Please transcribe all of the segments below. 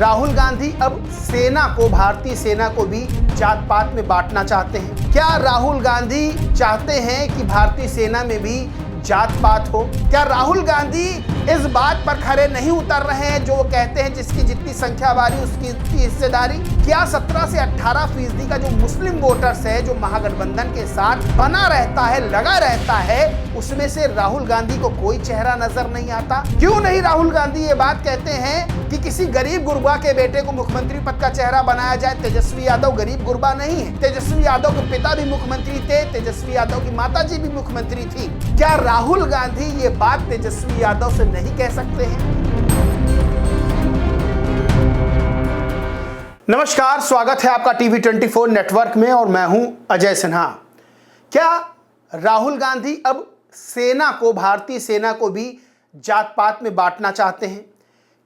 राहुल गांधी अब सेना को, भारतीय सेना को भी जात पात में बांटना चाहते हैं। क्या राहुल गांधी चाहते हैं कि भारतीय सेना में भी जात पात हो? क्या राहुल गांधी इस बात पर खरे नहीं उतर रहे हैं जो वो कहते हैं जिसकी जितनी संख्या बारी उसकी हिस्सेदारी? क्या 17 से 18% का जो मुस्लिम वोटर्स है, जो महागठबंधन के साथ बना रहता है, लगा रहता है, उसमें से राहुल गांधी को कोई चेहरा नजर नहीं आता? क्यों नहीं राहुल गांधी ये बात कहते हैं कि किसी गरीब गुरबा के बेटे को मुख्यमंत्री पद का चेहरा बनाया जाए? तेजस्वी यादव गरीब गुरबा नहीं है। तेजस्वी यादव के पिता भी मुख्यमंत्री थे, तेजस्वी यादव की माता जी भी मुख्यमंत्री थी। क्या राहुल गांधी ये बात तेजस्वी यादव से नहीं कह सकते हैं? नमस्कार, स्वागत है आपका टीवी 24 नेटवर्क में और मैं हूं अजय सिन्हा। क्या राहुल गांधी अब सेना को, भारतीय सेना को भी जात पात में बांटना चाहते हैं?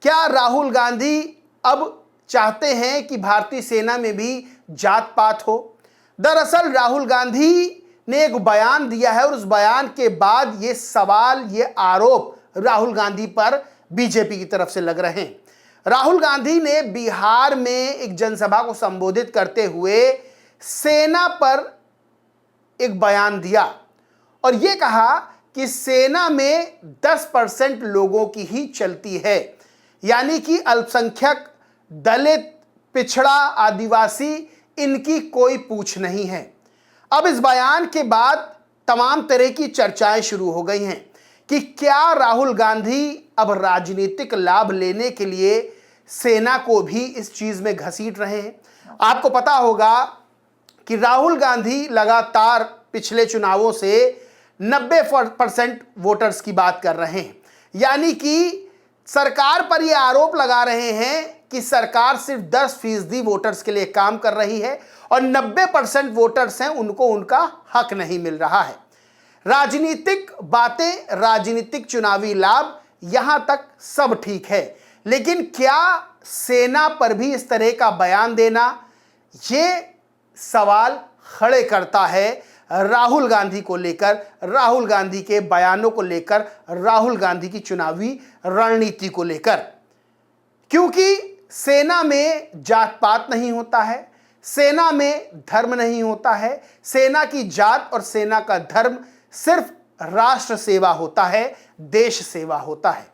क्या राहुल गांधी अब चाहते हैं कि भारतीय सेना में भी जात पात हो? दरअसल राहुल गांधी ने एक बयान दिया है और उस बयान के बाद ये सवाल, ये आरोप राहुल गांधी पर बीजेपी की तरफ से लग रहे हैं। राहुल गांधी ने बिहार में एक जनसभा को संबोधित करते हुए सेना पर एक बयान दिया और यह कहा कि सेना में 10% लोगों की ही चलती है, यानी कि अल्पसंख्यक, दलित, पिछड़ा, आदिवासी, इनकी कोई पूछ नहीं है। अब इस बयान के बाद तमाम तरह की चर्चाएं शुरू हो गई हैं कि क्या राहुल गांधी अब राजनीतिक लाभ लेने के लिए सेना को भी इस चीज में घसीट रहे हैं। आपको पता होगा कि राहुल गांधी लगातार पिछले चुनावों से 90% वोटर्स की बात कर रहे हैं, यानी कि सरकार पर यह आरोप लगा रहे हैं कि सरकार सिर्फ 10% वोटर्स के लिए काम कर रही है और 90% वोटर्स हैं, उनको उनका हक नहीं मिल रहा है। राजनीतिक बातें, राजनीतिक चुनावी लाभ, यहां तक सब ठीक है, लेकिन क्या सेना पर भी इस तरह का बयान देना, ये सवाल खड़े करता है राहुल गांधी को लेकर, राहुल गांधी के बयानों को लेकर, राहुल गांधी की चुनावी रणनीति को लेकर। क्योंकि सेना में जात पात नहीं होता है, सेना में धर्म नहीं होता है, सेना की जात और सेना का धर्म सिर्फ राष्ट्र सेवा होता है, देश सेवा होता है।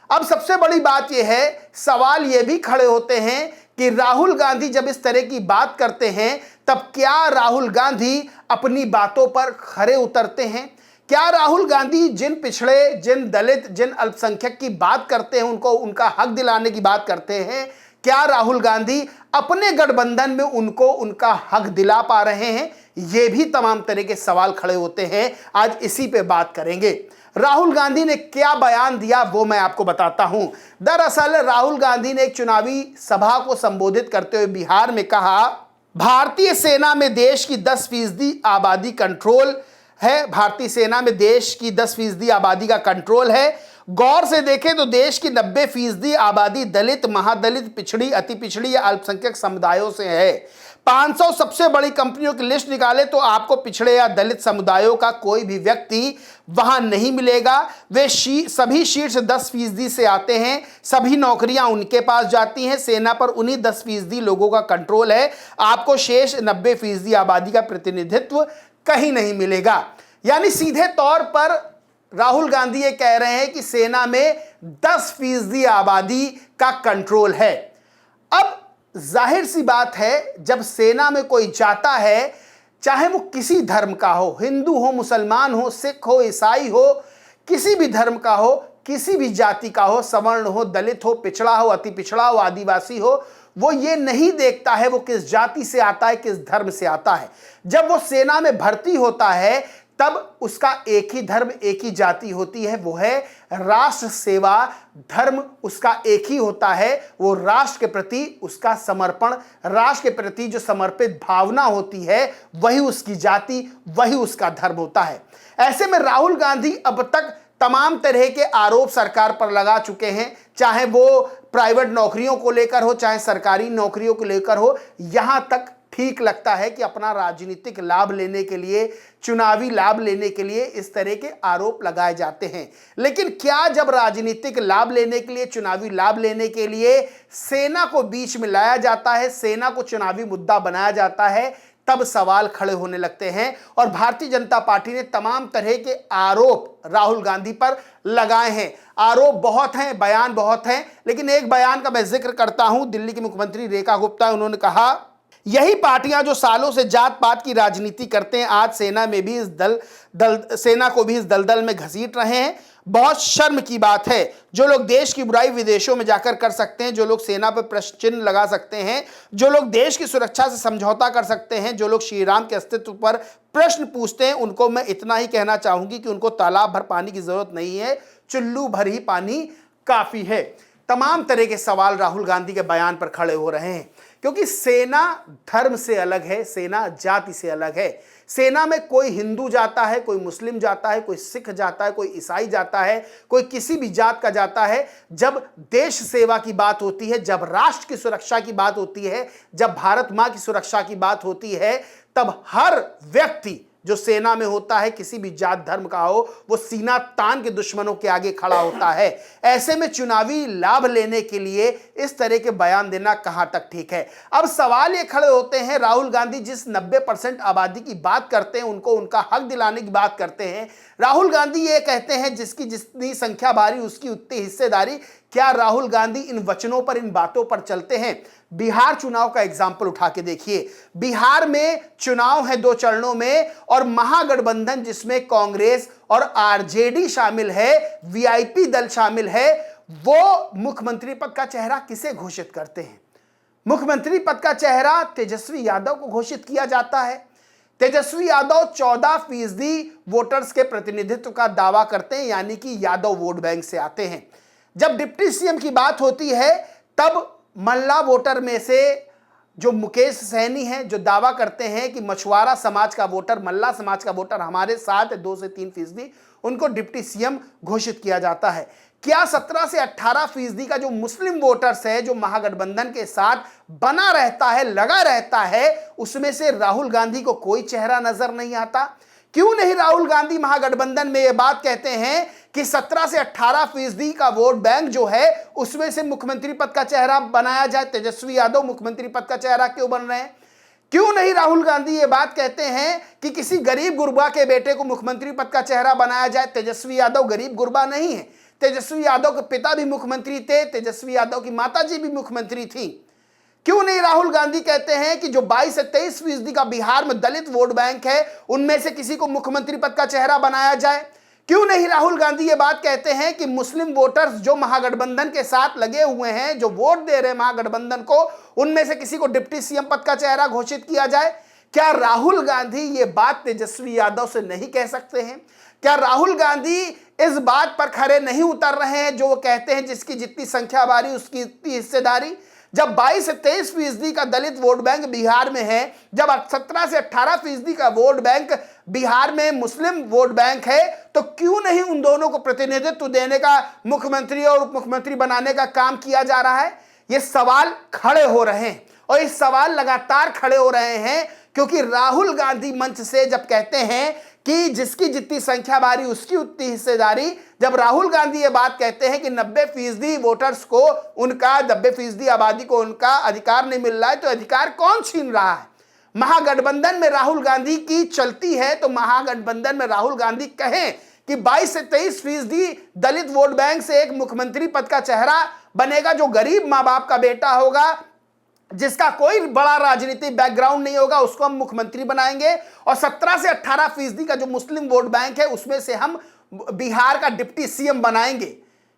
अब सबसे बड़ी बात यह है, सवाल यह भी खड़े होते हैं कि राहुल गांधी जब इस तरह की बात करते हैं तब क्या राहुल गांधी अपनी बातों पर खरे उतरते हैं? क्या राहुल गांधी जिन पिछड़े, जिन दलित, जिन अल्पसंख्यक की बात करते हैं, उनको उनका हक दिलाने की बात करते हैं, क्या राहुल गांधी अपने गठबंधन में उनको उनका हक दिला पा रहे हैं? ये भी तमाम तरह के सवाल खड़े होते हैं। आज इसी पे बात करेंगे। राहुल गांधी ने क्या बयान दिया वो मैं आपको बताता हूं। दरअसल राहुल गांधी ने एक चुनावी सभा को संबोधित करते हुए बिहार में कहा, भारतीय सेना में देश की 10% आबादी कंट्रोल है, भारतीय सेना में देश की 10% आबादी का कंट्रोल है। गौर से देखें तो देश की 90% आबादी दलित, महादलित, पिछड़ी, अति पिछड़ी या अल्पसंख्यक समुदायों से है। 500 सबसे बड़ी कंपनियों की लिस्ट निकाले तो आपको पिछड़े या दलित समुदायों का कोई भी व्यक्ति वहां नहीं मिलेगा। वे सभी शीर्ष 10% से आते हैं, सभी नौकरियां उनके पास जाती हैं, सेना पर उन्हीं 10% लोगों का कंट्रोल है। आपको शेष 90% आबादी का प्रतिनिधित्व कहीं नहीं मिलेगा। यानी सीधे तौर पर राहुल गांधी ये कह रहे हैं कि सेना में 10% आबादी का कंट्रोल है। अब जाहिर सी बात है, जब सेना में कोई जाता है, चाहे वो किसी धर्म का हो, हिंदू हो, मुसलमान हो, सिख हो, ईसाई हो, किसी भी धर्म का हो, किसी भी जाति का हो, सवर्ण हो, दलित हो, पिछड़ा हो, अति पिछड़ा हो, आदिवासी हो, वो ये नहीं देखता है वो किस जाति से आता है, किस धर्म से आता है। जब वो सेना में भर्ती होता है तब उसका एक ही धर्म, एक ही जाति होती है, वो है राष्ट्र सेवा। धर्म उसका एक ही होता है, वो राष्ट्र के प्रति उसका समर्पण, राष्ट्र के प्रति जो समर्पित भावना होती है, वही उसकी जाति, वही उसका धर्म होता है। ऐसे में राहुल गांधी अब तक तमाम तरह के आरोप सरकार पर लगा चुके हैं, चाहे वो प्राइवेट नौकरियों को लेकर हो, चाहे सरकारी नौकरियों को लेकर हो। यहां तक ठीक लगता है कि अपना राजनीतिक लाभ लेने के लिए, चुनावी लाभ लेने के लिए इस तरह के आरोप लगाए जाते हैं। लेकिन क्या जब राजनीतिक लाभ लेने के लिए, चुनावी लाभ लेने के लिए सेना को बीच में लाया जाता है, सेना को चुनावी मुद्दा बनाया जाता है, तब सवाल खड़े होने लगते हैं। और भारतीय जनता पार्टी ने तमाम तरह के आरोप राहुल गांधी पर लगाए हैं। आरोप बहुत हैं, बयान बहुत हैं, लेकिन एक बयान का मैं जिक्र करता हूं। दिल्ली की मुख्यमंत्री रेखा गुप्ता, उन्होंने कहा, यही पार्टियां जो सालों से जात पात की राजनीति करते हैं, आज सेना में भी सेना को भी इस दलदल में घसीट रहे हैं। बहुत शर्म की बात है। जो लोग देश की बुराई विदेशों में जाकर कर सकते हैं, जो लोग सेना पर प्रश्न चिन्ह लगा सकते हैं, जो लोग देश की सुरक्षा से समझौता कर सकते हैं, जो लोग श्री राम के अस्तित्व पर प्रश्न पूछते हैं, उनको मैं इतना ही कहना चाहूंगी कि उनको तालाब भर पानी की जरूरत नहीं है, चुल्लू भर ही पानी काफी है। तमाम तरह के सवाल राहुल गांधी के बयान पर खड़े हो रहे हैं, क्योंकि सेना धर्म से अलग है, सेना जाति से अलग है। सेना में कोई हिंदू जाता है, कोई मुस्लिम जाता है, कोई सिख जाता है, कोई ईसाई जाता है, कोई किसी भी जात का जाता है। जब देश सेवा की बात होती है, जब राष्ट्र की सुरक्षा की बात होती है, जब भारत मां की सुरक्षा की बात होती है, तब हर व्यक्ति जो सेना में होता है, किसी भी जात धर्म का हो, वो सीना तान के दुश्मनों के आगे खड़ा होता है। ऐसे में चुनावी लाभ लेने के लिए इस तरह के बयान देना कहां तक ठीक है। अब सवाल ये खड़े होते हैं, राहुल गांधी जिस 90% आबादी की बात करते हैं, उनको उनका हक दिलाने की बात करते हैं। राहुल गांधी ये कहते हैं, जिसकी जितनी संख्या भारी उसकी उतनी हिस्सेदारी। क्या राहुल गांधी इन वचनों पर, इन बातों पर चलते हैं? बिहार चुनाव का एग्जाम्पल उठा के देखिए। बिहार में चुनाव है 2 चरणों में, और महागठबंधन जिसमें कांग्रेस और आरजेडी शामिल है, वीआईपी दल शामिल है, वो मुख्यमंत्री पद का चेहरा किसे घोषित करते हैं? मुख्यमंत्री पद का चेहरा तेजस्वी यादव को घोषित किया जाता है। तेजस्वी यादव 14% वोटर्स के प्रतिनिधित्व का दावा करते हैं, यानी कि यादव वोट बैंक से आते हैं। जब डिप्टी सीएम की बात होती है, तब मल्ला वोटर में से जो मुकेश सहनी हैं, जो दावा करते हैं कि मछुआरा समाज का वोटर, मल्ला समाज का वोटर हमारे साथ है 2 से 3%, उनको डिप्टी सीएम घोषित किया जाता है। क्या 17 से 18% का जो मुस्लिम वोटर्स है, जो महागठबंधन के साथ बना रहता है, लगा रहता है, उसमें से राहुल गांधी को कोई चेहरा नजर नहीं आता? क्यों नहीं राहुल गांधी महागठबंधन में यह बात कहते हैं कि 17 से 18% का वोट बैंक जो है, उसमें से मुख्यमंत्री पद का चेहरा बनाया जाए? तेजस्वी यादव मुख्यमंत्री पद का चेहरा क्यों बन रहे हैं? क्यों नहीं राहुल गांधी ये बात कहते हैं कि किसी गरीब गुरबा के बेटे को मुख्यमंत्री पद का चेहरा बनाया जाए? तेजस्वी यादव गरीब गुरबा नहीं है। तेजस्वी यादव के पिता भी मुख्यमंत्री थे, तेजस्वी यादव की माताजी भी मुख्यमंत्री थी। क्यों नहीं राहुल गांधी कहते हैं कि जो 22 से 23% का बिहार में दलित वोट बैंक है, उनमें से किसी को मुख्यमंत्री पद का चेहरा बनाया जाए? क्यों नहीं राहुल गांधी ये बात कहते हैं कि मुस्लिम वोटर्स जो महागठबंधन के साथ लगे हुए हैं, जो वोट दे रहे हैं महागठबंधन को, उनमें से किसी को डिप्टी सीएम पद का चेहरा घोषित किया जाए? क्या राहुल गांधी ये बात तेजस्वी यादव से नहीं कह सकते हैं? क्या राहुल गांधी इस बात पर खरे नहीं उतर रहे हैं जो वो कहते हैं, जिसकी जितनी संख्या भारी उसकी इतनी हिस्सेदारी? जब 22 से 23% का दलित वोट बैंक बिहार में है, जब 17 से 18% का वोट बैंक बिहार में मुस्लिम वोट बैंक है, तो क्यों नहीं उन दोनों को प्रतिनिधित्व देने का, मुख्यमंत्री और उप मुख्यमंत्री बनाने का काम किया जा रहा है? ये सवाल खड़े हो रहे हैं, और ये सवाल लगातार खड़े हो रहे हैं, क्योंकि राहुल गांधी मंच से जब कहते हैं कि जिसकी जितनी संख्या भारी उसकी उतनी हिस्सेदारी, जब राहुल गांधी ये बात कहते हैं कि 90% वोटर्स को उनका, 90% आबादी को उनका अधिकार नहीं मिल रहा है, तो अधिकार कौन छीन रहा है? महागठबंधन में राहुल गांधी की चलती है, तो महागठबंधन में राहुल गांधी कहें कि 22 से 23% दलित वोट बैंक से एक मुख्यमंत्री पद का चेहरा बनेगा, जो गरीब माँ बाप का बेटा होगा, जिसका कोई बड़ा राजनीतिक बैकग्राउंड नहीं होगा, उसको हम मुख्यमंत्री बनाएंगे, और 17 से 18% का जो मुस्लिम वोट बैंक है, उसमें से हम बिहार का डिप्टी सीएम बनाएंगे।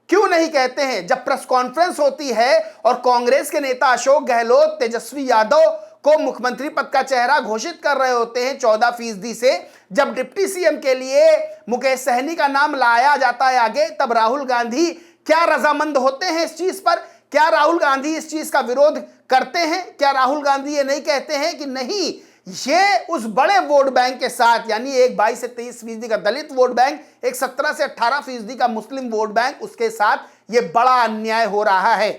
क्यों नहीं कहते हैं? जब प्रेस कॉन्फ्रेंस होती है और कांग्रेस के नेता अशोक गहलोत तेजस्वी यादव को मुख्यमंत्री पद का चेहरा घोषित कर रहे होते हैं 14% से, जब डिप्टी सीएम के लिए मुकेश सहनी का नाम लाया जाता है आगे, तब राहुल गांधी क्या रजामंद होते हैं इस चीज पर? क्या राहुल गांधी इस चीज का विरोध करते हैं? क्या राहुल गांधी ये नहीं कहते हैं कि नहीं, ये उस बड़े वोट बैंक के साथ, यानी एक 22 से 23% का दलित वोट बैंक, एक 17 से 18% का मुस्लिम वोट बैंक, उसके साथ ये बड़ा अन्याय हो रहा है?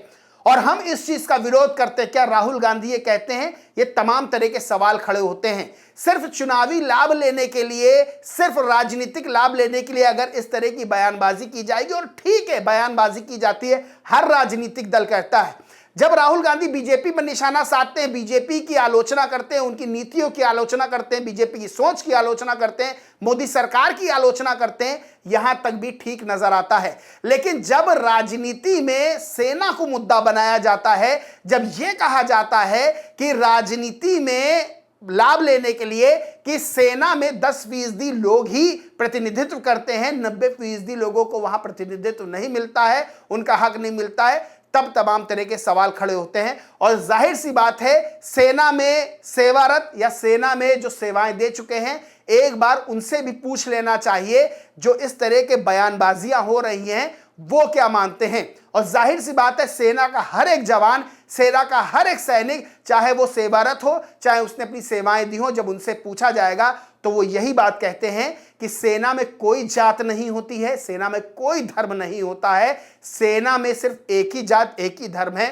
और हम इस चीज का विरोध करते हैं। क्या राहुल गांधी ये कहते हैं? ये तमाम तरह के सवाल खड़े होते हैं। सिर्फ चुनावी लाभ लेने के लिए, सिर्फ राजनीतिक लाभ लेने के लिए अगर इस तरह की बयानबाजी की जाएगी, और ठीक है बयानबाजी की जाती है, हर राजनीतिक दल करता है। जब राहुल गांधी बीजेपी पर निशाना साधते हैं, बीजेपी की आलोचना करते हैं, उनकी नीतियों की आलोचना करते हैं, बीजेपी की सोच की आलोचना करते हैं, मोदी सरकार की आलोचना करते हैं, यहां तक भी ठीक नजर आता है। लेकिन जब राजनीति में सेना को मुद्दा बनाया जाता है, जब यह कहा जाता है कि राजनीति में लाभ लेने के लिए कि सेना में 10% लोग ही प्रतिनिधित्व करते हैं, 90% लोगों को वहां प्रतिनिधित्व नहीं मिलता है, उनका हक नहीं मिलता है, तब तमाम तरह के सवाल खड़े होते हैं। और जाहिर सी बात है, सेना में सेवारत या सेना में जो सेवाएं दे चुके हैं, एक बार उनसे भी पूछ लेना चाहिए जो इस तरह के बयानबाजियां हो रही हैं वो क्या मानते हैं। और जाहिर सी बात है, सेना का हर एक जवान, सेना का हर एक सैनिक, चाहे वो सेवारत हो, चाहे उसने अपनी सेवाएं दी हो, जब उनसे पूछा जाएगा तो वो यही बात कहते हैं कि सेना में कोई जात नहीं होती है, सेना में कोई धर्म नहीं होता है, सेना में सिर्फ एक ही जात, एक ही धर्म है,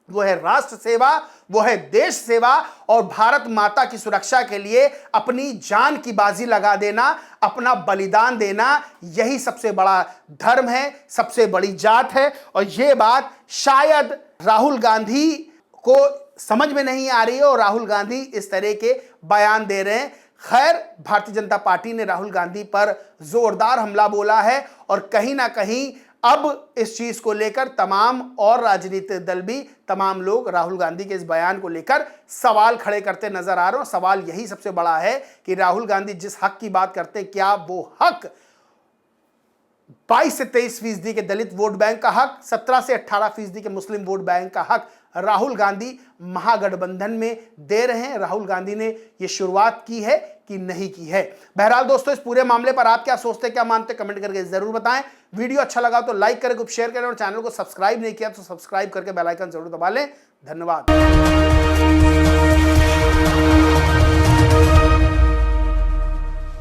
वो है राष्ट्र सेवा, वो है देश सेवा, और भारत माता की सुरक्षा के लिए अपनी जान की बाजी लगा देना, अपना बलिदान देना, यही सबसे बड़ा धर्म है, सबसे बड़ी जात है। और ये बात शायद राहुल गांधी को समझ में नहीं आ रही है और राहुल गांधी इस तरह के बयान दे रहे हैं। खैर, भारतीय जनता पार्टी ने राहुल गांधी पर जोरदार हमला बोला है और कहीं ना कहीं अब इस चीज को लेकर तमाम और राजनीतिक दल भी, तमाम लोग राहुल गांधी के इस बयान को लेकर सवाल खड़े करते नजर आ रहे हैं। सवाल यही सबसे बड़ा है कि राहुल गांधी जिस हक की बात करते हैं, क्या वो हक 22 से 23% के दलित वोट बैंक का हक, 17 से 18% के मुस्लिम वोट बैंक का हक राहुल गांधी महागठबंधन में दे रहे हैं? राहुल गांधी ने यह शुरुआत की है कि नहीं की है? बहरहाल दोस्तों, इस पूरे मामले पर आप क्या सोचते हैं, क्या मानते हैं, कमेंट करके जरूर बताएं। वीडियो अच्छा लगा तो लाइक करें, ग्रुप शेयर करें, और चैनल को सब्सक्राइब नहीं किया तो सब्सक्राइब करके बेल आइकन जरूर दबा लें। धन्यवाद।